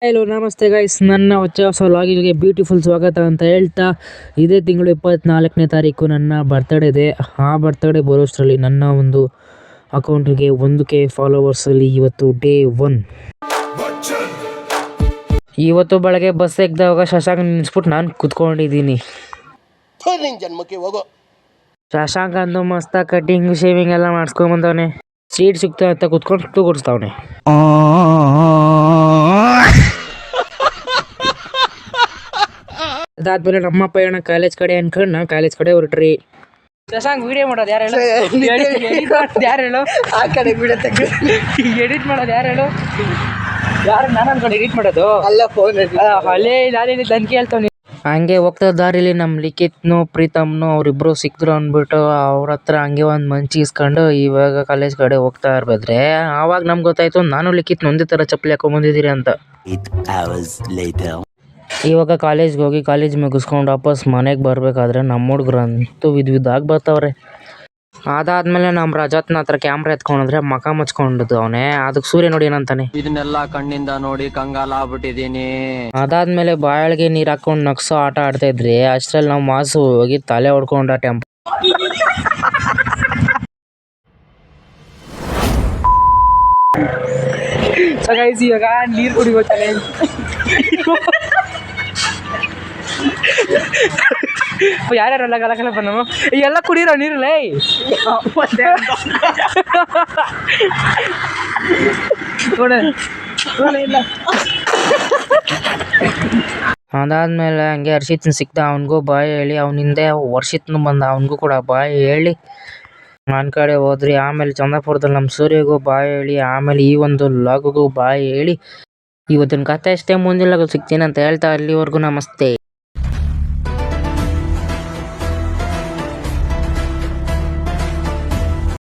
Hello ನಮಸ್ತೆ guys, ನನ್ನ ಹೊಸ ವ್ಲಾಗಿಗೆ ಬ್ಯೂಟಿಫುಲ್ ಸ್ವಾಗತ ಅಂತ ಹೇಳ್ತಾ, ಇದೇ ತಿಂಗಳು 24ನೇ ತಾರೀಕು ನನ್ನ ಬರ್ತ್ಡೇ ಇದೆ. ಆ ಬರ್ತ್ಡೇ ಬರೋಷ್ಟರಲ್ಲಿ ನನ್ನ ಒಂದು ಅಕೌಂಟಿಗೆ 1K ಫಾಲೋವರ್ಸಲ್ಲಿ ಇವತ್ತು ಡೇ 1. ಇವತ್ತು ಬೆಳಗ್ಗೆ ಬಸ್ ಎಗ್ದಾಗ ಶಶಾಂಕ್ ನಿಲ್ಲಿಸ್ಬಿಟ್ಟು ನಾನು ಕುತ್ಕೊಂಡಿದ್ದೀನಿ. ಶಶಾಂಕ್ ಅಂದು ಮಸ್ತ ಕಟಿಂಗ್ ಶೇವಿಂಗ್ ಎಲ್ಲ ಮಾಡಿಸ್ಕೊಂಬಂದವನೆ. ಸೀಟ್ ಸಿಗ್ತಾ ಅಂತ ಕುತ್ಕೊಂಡು ತೂಗುಡಿಸ್ತಾವನೆ. ಅದಾದ್ಮೇಲೆ ನಮ್ಮ ಪಯಣ ಕಾಲೇಜ್ ಕಡೆ ಅನ್ಕೊಂಡು ನಾವು ಕಾಲೇಜ್ ಕಡೆ ಹೊರಟ್ರಿ. ಶಶಾಂಕ್ ವಿಡಿಯೋ ಮಾಡೋದು ಯಾರು ಹೇಳು? ಯಾರು ಹೇಳು? ಆ ಕಡೆ ವಿಡಿಯೋ ತೆಗೆ ಎಡಿಟ್ ಮಾಡೋದು ಯಾರು ಹೇಳು? ಯಾರು? ನಾನು ಅನ್ಕೊಂಡು ಎಡಿಟ್ ಮಾಡೋದು ಅಲ್ಲ, ಫೋನ್ ಅಲ್ಲೇ ದಾರಿಲಿ ತನ್ ಕೇಳ್ತಾನೆ. ಹಂಗೆ ಹೋಗ್ತಾ ದಾರಿಲಿ ನಮ್ಮ ಲಿಖಿತ್ನು ಪ್ರೀತಮ್ನು ಅವರಿಬ್ರು ಸಿಕ್ಕಿದ್ರು ಅಂದ್ಬಿಟ್ಟು ಅವ್ರ ಹತ್ರ ಹಂಗೆ ಒಂದು ಮಂಚಿ ಇಸ್ಕೊಂಡು ಇವಾಗ ಕಾಲೇಜ್ ಕಡೆ ಹೋಗ್ತಾ ಇರ್ಬೇಕ್ರೆ ಆವಾಗ ನಮ್ಗೆ ಗೊತ್ತಾಯ್ತು ನಾನು ಲಿಖಿತ್ ಒಂದೇ ಥರ ಚಪ್ಪಲಿ ಹಾಕೊಂಡ್ಬಂದಿದ್ದೀರಿ ಅಂತ. ಇವಾಗ ಕಾಲೇಜ್ಗೆ ಹೋಗಿ ಕಾಲೇಜ್ ಮುಗಿಸ್ಕೊಂಡು ವಾಪಸ್ ಮನೆಗೆ ಬರಬೇಕಾದ್ರೆ ನಮ್ಮ ಹುಡುಗರಂತೂ ವಿಧಾಗಿ ಬರ್ತಾವ್ರೆ. ಅದಾದ್ಮೇಲೆ ನಮ್ಮ ರಜತ್ನ ಹತ್ರ ಕ್ಯಾಮ್ರಾ ಎತ್ಕೊಂಡ್ರೆ ಮಕ ಮುಚ್ಕೊಂಡಿದ್ದು ಅವನೇ. ಅದಕ್ಕೆ ಸೂರ್ಯ ನೋಡಿ ಏನಂತಾನೆ, ಇದನ್ನೆಲ್ಲ ಕಣ್ಣಿಂದ ನೋಡಿ ಕಂಗಾಲ ಆಗ್ಬಿಟ್ಟಿದೀನಿ. ಅದಾದ್ಮೇಲೆ ಬಾಯಿಗೆ ನೀರು ಹಾಕೊಂಡು ನಗ್ಸೋ ಆಟ ಆಡ್ತಾ ಇದ್ರಿ. ಅಷ್ಟರಲ್ಲಿ ನಾವು ಮಾಸು ಹೋಗಿ ತಲೆ ಹೊಡ್ಕೊಂಡ ಟೆಂಪೋ. ಇವಾಗ ನೀರು ಕುಡಿಗೋತಾನೆ. ಯಾರ್ಯಾರೆಲ್ಲ ಕಲಕಲ ಬಂದವು ಎಲ್ಲ ಕುಡಿರೋ ನೀರಲ್ಲ. ಅದಾದ್ಮೇಲೆ ಹಂಗೆ ಹರ್ಷಿತ್ನ ಸಿಕ್ತ, ಅವನಿಗೂ ಬಾಯ್ ಹೇಳಿ ಅವನಿಂದೆ ವರ್ಷಿತ್ನು ಬಂದ, ಅವನಿಗೂ ಕೂಡ ಬಾಯ್ ಹೇಳಿ ನನ್ನ ಕಡೆ ಹೋದ್ರಿ. ಆಮೇಲೆ ಚಂದಾಪುರದಲ್ಲಿ ನಮ್ಮ ಸೂರ್ಯಗೂ ಬಾಯ್ ಹೇಳಿ ಆಮೇಲೆ ಈ ಒಂದು ಲಾಗಿಗೂ ಬಾಯ್ ಹೇಳಿ ಇವತ್ತಿನ ಕತೆ ಅಷ್ಟೇ. ಮುಂದಿನ ಸಿಗ್ತೀನಿ ಅಂತ ಹೇಳ್ತಾ ಅಲ್ಲಿವರೆಗೂ ನಮಸ್ತೆ.